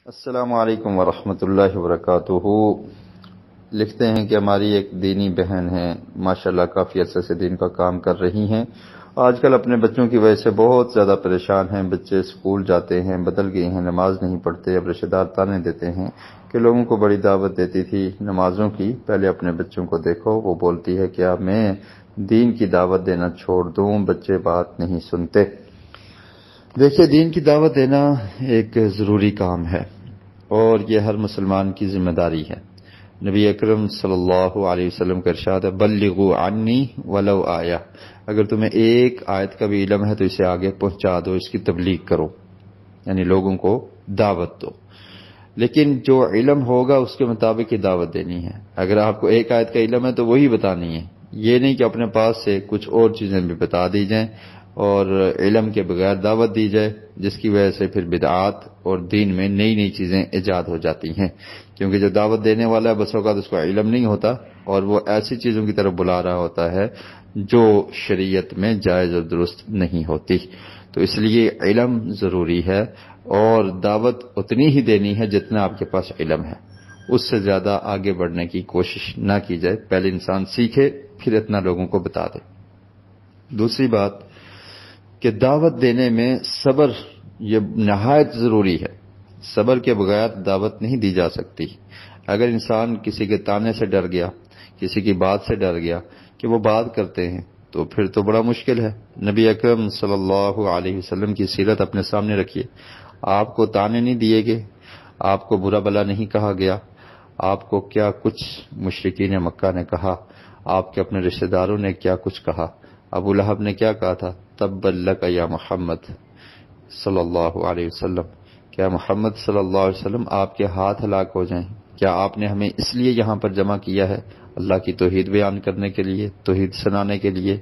السلام علیکم ورحمۃ اللہ وبرکاتہ۔ لکھتے ہیں کہ ہماری ایک دینی بہن ہے، ماشاءاللہ کافی عرصے سے دین کا کام کر رہی ہیں۔ آج کل اپنے بچوں کی وجہ سے بہت زیادہ پریشان ہیں۔ بچے اسکول جاتے ہیں، بدل گئے ہیں، نماز نہیں پڑھتے۔ اب رشتہ دار تانے دیتے ہیں کہ لوگوں کو بڑی دعوت دیتی تھی نمازوں کی، پہلے اپنے بچوں کو دیکھو۔ وہ بولتی ہے کہ اب میں دین کی دعوت دینا چھوڑ دوں، بچے بات نہیں سنتے۔ دیکھیے، دین کی دعوت دینا ایک ضروری کام ہے اور یہ ہر مسلمان کی ذمہ داری ہے۔ نبی اکرم صلی اللہ علیہ وسلم کا ارشاد ہے، بلغوا عنی ولو آیہ۔ اگر تمہیں ایک آیت کا بھی علم ہے تو اسے آگے پہنچا دو، اس کی تبلیغ کرو، یعنی لوگوں کو دعوت دو۔ لیکن جو علم ہوگا اس کے مطابق ہی دعوت دینی ہے۔ اگر آپ کو ایک آیت کا علم ہے تو وہی بتانی ہے، یہ نہیں کہ اپنے پاس سے کچھ اور چیزیں بھی بتا دی جائیں اور علم کے بغیر دعوت دی جائے، جس کی وجہ سے پھر بدعات اور دین میں نئی نئی چیزیں ایجاد ہو جاتی ہیں۔ کیونکہ جو دعوت دینے والا ہے بس اوقات اس کو علم نہیں ہوتا اور وہ ایسی چیزوں کی طرف بلا رہا ہوتا ہے جو شریعت میں جائز اور درست نہیں ہوتی۔ تو اس لیے علم ضروری ہے اور دعوت اتنی ہی دینی ہے جتنا آپ کے پاس علم ہے، اس سے زیادہ آگے بڑھنے کی کوشش نہ کی جائے۔ پہلے انسان سیکھے پھر اتنا لوگوں کو بتا دے۔ دوسری بات کہ دعوت دینے میں صبر یہ نہایت ضروری ہے۔ صبر کے بغیر دعوت نہیں دی جا سکتی۔ اگر انسان کسی کے تانے سے ڈر گیا، کسی کی بات سے ڈر گیا کہ وہ بات کرتے ہیں، تو پھر تو بڑا مشکل ہے۔ نبی اکرم صلی اللہ علیہ وسلم کی سیرت اپنے سامنے رکھیے۔ آپ کو تانے نہیں دیے گئے، آپ کو برا بلا نہیں کہا گیا، آپ کو کیا کچھ مشرکین مکہ نے کہا، آپ کے اپنے رشتہ داروں نے کیا کچھ کہا۔ ابو لہب نے کیا کہا تھا، تبا لک یا محمد صلی اللہ علیہ وسلم، کیا محمد صلی اللہ علیہ وسلم آپ کے ہاتھ ہلاک ہو جائیں۔ کیا آپ نے ہمیں اس لیے یہاں پر جمع کیا ہے، اللہ کی توحید بیان کرنے کے لیے، توحید سنانے کے لیے؟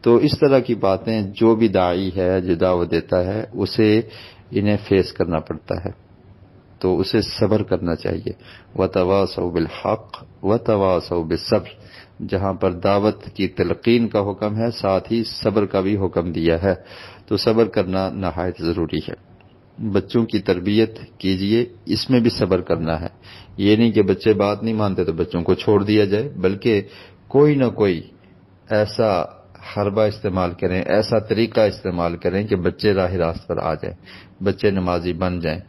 تو اس طرح کی باتیں جو بھی داعی ہے، جو دعوت دیتا ہے، اسے انہیں فیس کرنا پڑتا ہے، تو اسے صبر کرنا چاہیے۔ وَتَوَاصَوْا بِالْحَقِّ وَتَوَاصَوْا بِالصَّبْرِ۔ جہاں پر دعوت کی تلقین کا حکم ہے، ساتھ ہی صبر کا بھی حکم دیا ہے، تو صبر کرنا نہایت ضروری ہے۔ بچوں کی تربیت کیجئے، اس میں بھی صبر کرنا ہے۔ یہ نہیں کہ بچے بات نہیں مانتے تو بچوں کو چھوڑ دیا جائے، بلکہ کوئی نہ کوئی ایسا حربہ استعمال کریں، ایسا طریقہ استعمال کریں کہ بچے راہ راست پر آ جائیں، بچے نمازی بن جائیں۔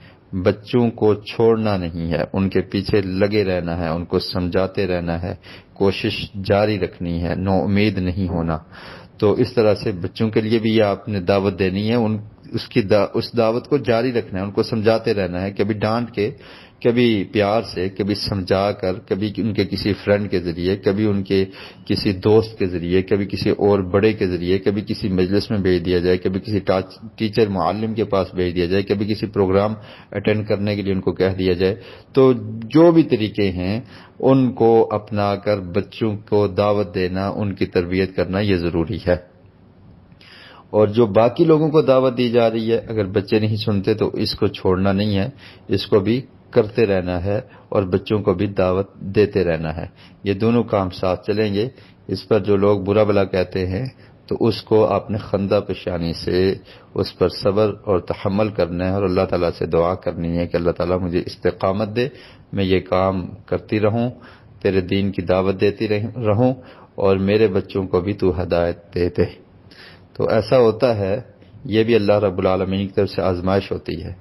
بچوں کو چھوڑنا نہیں ہے، ان کے پیچھے لگے رہنا ہے، ان کو سمجھاتے رہنا ہے، کوشش جاری رکھنی ہے، نو امید نہیں ہونا۔ تو اس طرح سے بچوں کے لیے بھی یہ آپ نے دعوت دینی ہے، اس دعوت کو جاری رکھنا ہے، ان کو سمجھاتے رہنا ہے، کبھی ڈانٹ کے، کبھی پیار سے، کبھی سمجھا کر، کبھی ان کے کسی فرینڈ کے ذریعے، کبھی ان کے کسی دوست کے ذریعے، کبھی کسی اور بڑے کے ذریعے، کبھی کسی مجلس میں بھیج دیا جائے، کبھی کسی ٹیچر معلم کے پاس بھیج دیا جائے، کبھی کسی پروگرام اٹینڈ کرنے کے لیے ان کو کہہ دیا جائے۔ تو جو بھی طریقے ہیں ان کو اپنا کر بچوں کو دعوت دینا، ان کی تربیت کرنا یہ ضروری ہے۔ اور جو باقی لوگوں کو دعوت دی جا رہی ہے، اگر بچے نہیں سنتے تو اس کو چھوڑنا نہیں ہے، اس کو بھی کرتے رہنا ہے اور بچوں کو بھی دعوت دیتے رہنا ہے۔ یہ دونوں کام ساتھ چلیں گے۔ اس پر جو لوگ برا بلا کہتے ہیں تو اس کو آپ نے خندہ پیشانی سے اس پر صبر اور تحمل کرنا ہے اور اللہ تعالیٰ سے دعا کرنی ہے کہ اللہ تعالیٰ مجھے استقامت دے، میں یہ کام کرتی رہوں، تیرے دین کی دعوت دیتی رہوں اور میرے بچوں کو بھی تو ہدایت دے دے۔ تو ایسا ہوتا ہے، یہ بھی اللہ رب العالمین کی طرف سے آزمائش ہوتی ہے۔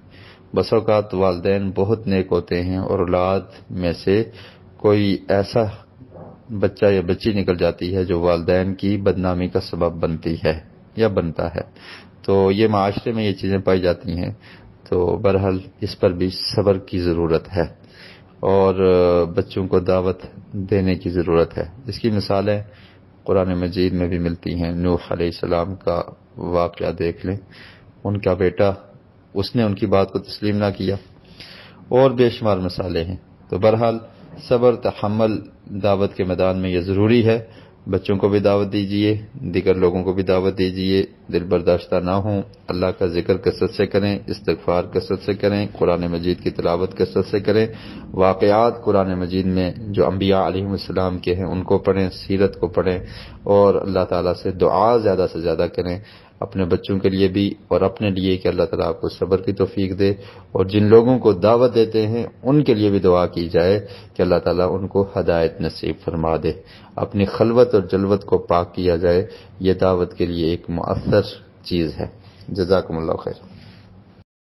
بس اوقات والدین بہت نیک ہوتے ہیں اور اولاد میں سے کوئی ایسا بچہ یا بچی نکل جاتی ہے جو والدین کی بدنامی کا سبب بنتی ہے یا بنتا ہے۔ تو یہ معاشرے میں یہ چیزیں پائی جاتی ہیں، تو بہرحال اس پر بھی صبر کی ضرورت ہے اور بچوں کو دعوت دینے کی ضرورت ہے۔ اس کی مثالیں قرآن مجید میں بھی ملتی ہیں۔ نوح علیہ السلام کا واقعہ دیکھ لیں، ان کا بیٹا، اس نے ان کی بات کو تسلیم نہ کیا، اور بے شمار مثالیں ہیں۔ تو بہرحال صبر تحمل دعوت کے میدان میں یہ ضروری ہے۔ بچوں کو بھی دعوت دیجئے، دیگر لوگوں کو بھی دعوت دیجئے، دل برداشتہ نہ ہوں، اللہ کا ذکر کثرت سے کریں، استغفار کثرت سے کریں، قرآن مجید کی تلاوت کثرت سے کریں، واقعات قرآن مجید میں جو انبیاء علیہ السلام کے ہیں ان کو پڑھیں، سیرت کو پڑھیں اور اللہ تعالیٰ سے دعا زیادہ سے زیادہ کریں۔ اپنے بچوں کے لیے بھی اور اپنے لیے کہ اللہ تعالیٰ آپ کو صبر کی توفیق دے، اور جن لوگوں کو دعوت دیتے ہیں ان کے لیے بھی دعا کی جائے کہ اللہ تعالیٰ ان کو ہدایت نصیب فرما دے، اپنی خلوت اور جلوت کو پاک کیا جائے، یہ دعوت کے لیے ایک مؤثر چیز ہے۔ جزاکم اللہ خیر۔